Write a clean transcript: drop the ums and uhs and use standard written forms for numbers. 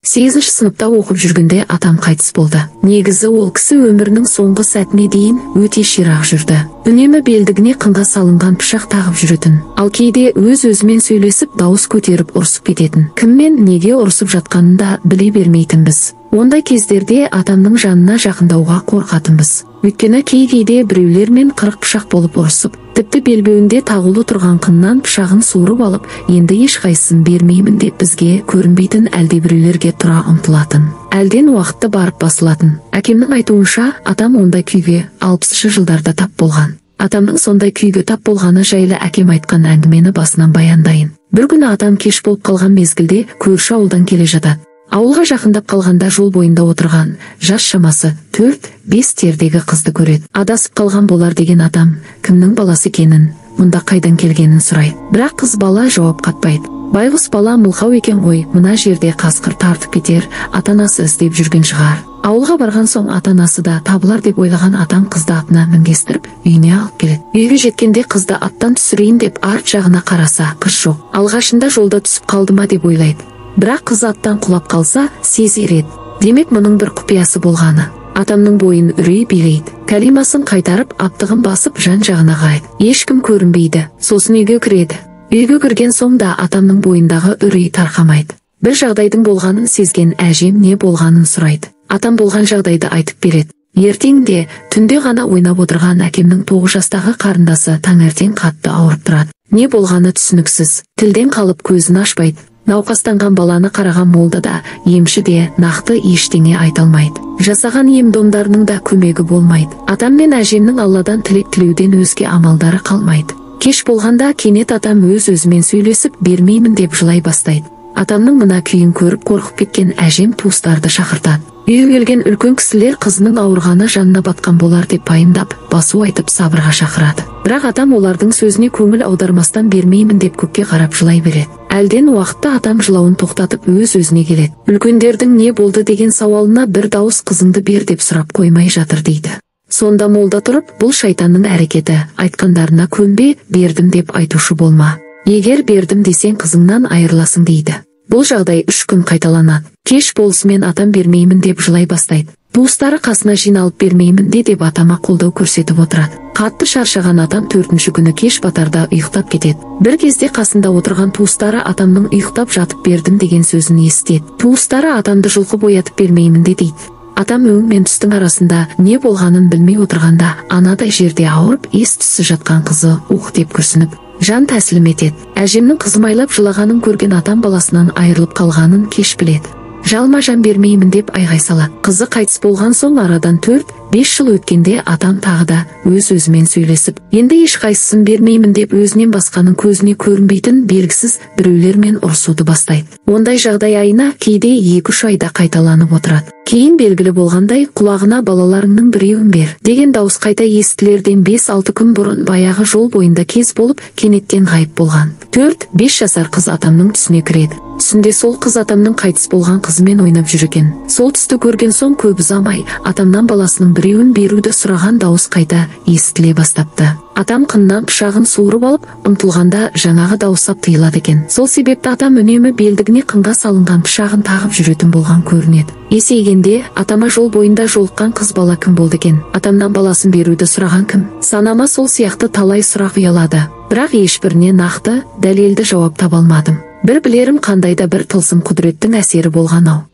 8-ші сыныпта оқып жүргенде атам қайтыс болды. Негізі ол кісі өмірінің соңғы сәтіне дейін өте ширақ жүрді. Үнемі белдігіне қынға салынған пышақ тағып жүретін. Ал кейде өз-өзімен сөйлесіп дауыс көтеріп ұрсып кететін. Кіммен неге ұрсып жатқанын да біле бермейтінбіз. Ондай кездерде атамның жанына жақындауға қорқатынбыз. Өйткені кейде біреулермен қырық пышақ болып ұрсып, тіпті белбеуінде тағулы тұрған қыннан пышағын суырып алып, енді ешқайсысын бермеймін деп бізге көрінбейтін әлдебіреулерге тұра ұмтылатын. Әлден уақытты барып басылатын. Әкемнің айтуынша, атам ондай күйге 60-шы жылдарда тап болған. Атамның сондай күйге тап болғаны жайлы әкем айтқан әңгімені басынан баяндайын. Бір күні атам кеш болып қалған мезгілде көрші ауылдан келе жатады. Ауылға жақындап қалғанда жол бойында отырған жас шамасы 4-5 тердегі қызды көреді. Адасып қалған болар деген атам кімнің баласы екенін, мұнда қайдан келгенін сұрайды. Бірақ қыз бала жауап қатпайды. Байғұс бала мылқау екен ғой, мына жерде қасқыр тартып кетер, ата-анасы іздеп жүрген шығар. Ауылға барған соң ата-анасы да табылар деп ойлаған атам қызды атына мінгестіріп үйіне алып келеді. Үйге жеткенде қызды аттан түсірейін деп арт жағына қараса, қыз жоқ. Алғашында жолда түсіп қалды ма деп ойлайды. Бірақ қыз аттан құлап қалса сезер еді. Демек мұның бір құпиясы болғаны. Атамның бойын үрей билейді. Кәлимасын қайтарып, аптығын басып жан-жағына қарайды. Ешкім көрінбейді. Сосын үйге кіреді. Үйге кірген соң да атамның бойындағы үрей тарқамайды. Бір жағдайдың болғанын сезген әжем не болғанын сұрайды. Атам болған жағдайды айтып береді. Ертеңде түнде ғана ойнап отырған әкемнің 9 жастағы қарындасы таңертең қатты ауырып тұрады. Не болғаны түсініксіз. Тілден қалып көзін ашпайды. Науқастанған баланы қараған молда да, емші де нақты ештеңе айта алмайды. Жасаған ем-домдарының да көмегі болмайды. Атам мен әжемнің Алладан тілек тілеуден өзге амалдары қалмайды. Кеш болғанда кенет атам өз-өзімен сөйлесіп бермеймін деп жылай бастайды. Атамның мына күйін көріп қорқып кеткен әжем туыстарды шақыртады. Үйге келген үлкен кісілер қызының ауырғаны жанына батқан болар деп пайымдап, басу айтып сабырға шақырады. Бірақ атам олардың сөзіне көңіл аудармастан бермеймін деп көкке қарап жылай береді. Әлден уақытта атам жылауын тоқтатып өз-өзіне келеді. Үлкендердің не болды деген сауалына бір дауыс қызыңды бер деп сұрап қоймай жатыр дейді. Сонда молда тұрып, бұл шайтанның әрекеті, айтқандарына көнбе, бердім деп айтушы болма. Егер бердім десең қызыңнан айырыласың дейді. Бұл жағдай 3 күн қайталанады. Кеш болысымен атам бермеймін деп жылай бастайды. Туыстары қасына жиналып бермеймін деп атама қолдау көрсетіп отырады. Қатты шаршаған атам 4-ші күні кеш батарда ұйықтап кетеді. Бір кезде қасында отырған туыстары атамның ұйықтап жатып бердім деген сөзін естеді. Туыстары атамды жұлқып оятып бермеймін дейді. Атам өң мен түстің арасында не болғанын білмей отырғанда, анадай жерде ауырып, ес-түссіз жатқан қызы ух деп күрсініп, жан тәсілім етеді. Әжемнің қызмайлап жылағанын көрген атам баласынан айырылып қалғанын кеш біледі. Жалма жан бермеймін деп айғай салады. Қызы қайтыс болған соң арадан 4-5 жыл өткенде атам тағы да өз-өзімен сөйлесіп, енді ешқайсысын бермеймін деп өзінен басқаның көзіне көрінбейтін белгісіз біреулермен ұрсуды бастайды. Ондай жағдай айына кейде 2-3 айда қайталанып отырады. Кейін белгілі болғандай құлағына балаларыңның біреуін бер деген дауыс қайта естілерден 5-6 күн бұрын баяғы жол бойында кез болып кенеттен ғайып болған 4-5 жасар қыз атамның түсіне кіреді. Түсінде сол қыз атамның қайтыс болған қызымен ойнап жүр екен. Сол түсті көрген соң көп ұзамай атамнан баласының біреуін беруді сұраған дауыс қайта естіле бастапты. Атам қыннан пышағын суырып алып, ұмтылғанда жаңағы дауысап тыйылады екен. Сол себепті атам үнемі белдігіне қынға салынған пышағын тағып жүретін болған көрінеді. Есейгенде атама жол бойында жолыққан қыз бала кім болды екен? Атамнан баласын беруді сұраған кім? Санама сол сияқты талай сұрақ ұялады. Бірақ ешбіріне нақты, дәлелді жауап таба алмадым. Бір білерім қандайда бір тылсым құдіреттің әсері болған ау.